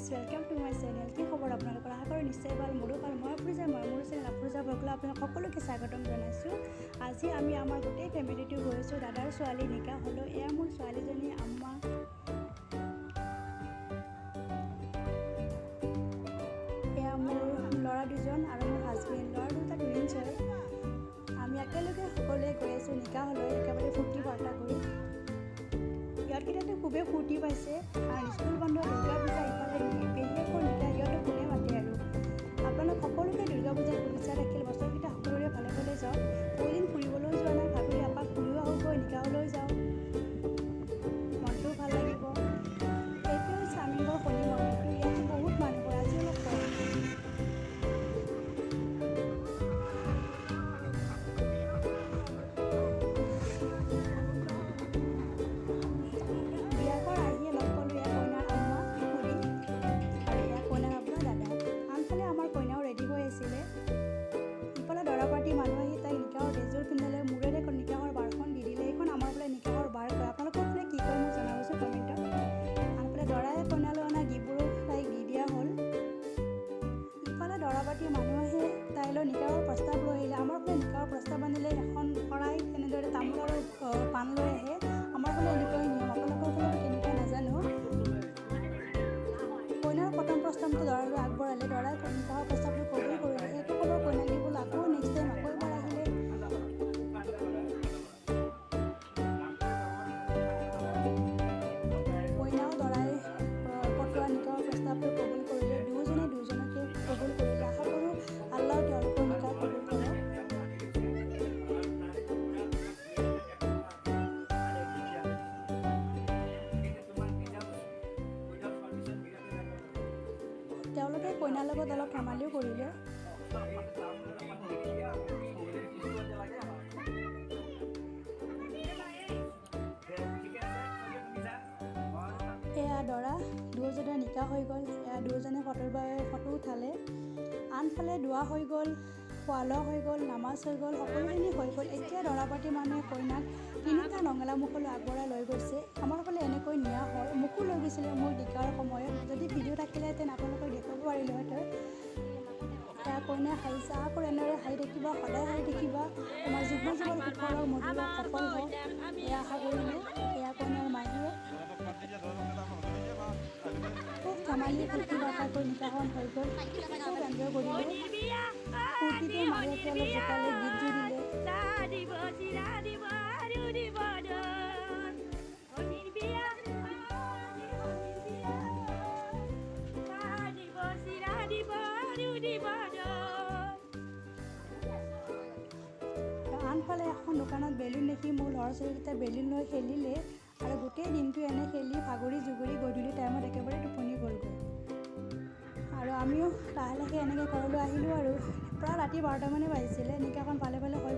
Friends, welcome to my channel. কি খবৰ আপোনালোকৰ? আশা কৰোঁ নিশ্চয় ভাল, মোৰো ভাল। মই আপুজা মোৰ চেনেল আপুজা ভকলৈ আপোনাক সকলোকে স্বাগতম জনাইছোঁ। আজি আমি আমাৰ গোটেই ফেমিলিটো গৈছোঁ। দাদাৰ ছোৱালী নিকা হ'লোঁ। এয়া মোৰ ছোৱালীজনী আম্মা। এয়া মোৰ ল'ৰা দুজন আৰু মোৰ হাজবেণ্ড। ল'ৰা দুটা টুইনছ হয়। আমি একেলগে সকলোৱে গৈ আছোঁ নিকা হ'লৈ, একেবাৰে ফূৰ্তি ফাৰ্তা কৰি। ইহঁতকেইটাতো খুবেই ফূৰ্তি পাইছে, কাৰণ স্কুল বন্ধ, দুৰ্গা পূজা ইফালে পেহীয়েকৰ নিকা, সিহঁতক কোনে মাতে আৰু। আপোনালোক সকলোকে দুৰ্গা পূজাৰ শুভেচ্ছা থাকিল। বছৰকেইটা সকলোৰে ভালে ভালে যাওক। বহুদিন ফুৰিবলৈও যোৱা নাই, ভাবিলোঁ এপাক ফুৰিও আহোঁগৈ, নিকাহলৈ যাওঁ, মনটোও ভাল লাগিব। এইটো হৈছে আমিনগাঁও শনি মন্দিৰটো। ইয়াতে বহুত মানুহ হয়, আজি অলপ কম। ইফালে দৰা পাৰ্টি মানুহ আহি তাইক নিকাহৰ ড্ৰেছযোৰ পিন্ধালে, মূৰেৰে নিকাহৰ বাৰখন দি দিলে। এইখন আমাৰ ফালে নিকাহৰ বাৰ কয়। আপোনালোকৰ ফালে কি কয় মোক জনাবচোন কমেণ্টত। আনফালে দৰাই কইনালৈ অনা গিফ্টবোৰো তাইক দি দিয়া হ'ল। ইফালে দৰা পাৰ্টি মানুহ আহি তাইলৈ নিকাহৰ প্ৰস্তাৱ লৈ আহিলে। আমাৰ ফালে নিকাহৰ প্ৰস্তাৱ আনিলে এখন শৰাই, তেনেদৰে তামোল আৰু পাণ লৈ আহে। আমাৰ ফালে এনেকুৱাই নিয়ম, আপোনালোকৰ ফালে কেনেকৈ নাজানো। কইনাৰ প্ৰথম প্ৰস্তাৱটো দৰালৈ আগবঢ়ালে। দৰাই নিকাহৰ প্ৰস্তাৱটো কবুল কৰিলে। সেইটো খবৰ কইনাক দিবলৈ আকৌ নেক্সট টাইম আকৌ এবাৰ আহিলে। কইনাও দৰাই পঠোৱা নিকাহৰ প্ৰস্তাৱটো কবুল কৰিলে। দুয়োজনে দুয়োজনকে কবুল কৰিলে। আশা কৰোঁ আল্লাহ তেওঁলোকৰ নিকাহ কবুল কৰক। তেওঁলোকে কইনাৰ লগত অলপ ধেমালিও কৰিলে। এয়া দৰা, দুয়োজনৰ নিকাহ হৈ গ'ল। এয়া দুয়োজনে ফটোৰ বাবে ফটো উঠালে। আনফালে দোৱা হৈ গ'ল, খোৱা লোৱা হৈ গ'ল, নামাজ হৈ গ'ল, সকলোখিনি হৈ গ'ল। এতিয়া দৰা পাৰ্টি মানুহে কইনাক তিনিটা ৰঙালামুখলৈ আগবঢ়াই লৈ গৈছে। আমাৰ ফালে এনেকৈ নিয়া হয়, মোকো লৈ গৈছিলে মোৰ নিকাহৰ সময়ত। যদি ভিডিঅ' থাকিলেহেঁতেন আপোনালোকক দেখুৱাব পাৰিলোহেঁতেন। এয়া কইনাই হাঁহিছে, আকৌ এনেদৰে হাঁহি থাকিবা, সদায় হাঁহি থাকিবা। তোমাৰ জীৱন জীৱন সুখৰ হওক, মধুৰ হওক, সফল হওক, এয়া আশা কৰিলোঁ। এয়া কইনাৰ মাহীয়ে খুব ধেমালি ফূৰ্তি ফাৰ্তা কৰি নিকাহখন হৈ গ'ল। খুব এনজয় কৰিলোঁ। ফূৰ্তিতে মাৰিয়াকে অলপ জোকালে, গীত জুৰিলে। আনফালে এখন দোকানত বেলুন দেখি মোৰ ল'ৰা ছোৱালীকেইটা বেলুন লৈ খেলিলে আৰু গোটেই দিনটো এনে খেলি ভাগৰি জুগৰি গধূলি টাইমত একেবাৰে টোপনি গ'লগৈ। আৰু আমিও লাহে লাহে এনেকৈ ঘৰলৈ আহিলোঁ আৰু প্ৰায় ৰাতি 12টা মানে বাজিছিলে। নিকাহখন ভালে ভালে হৈ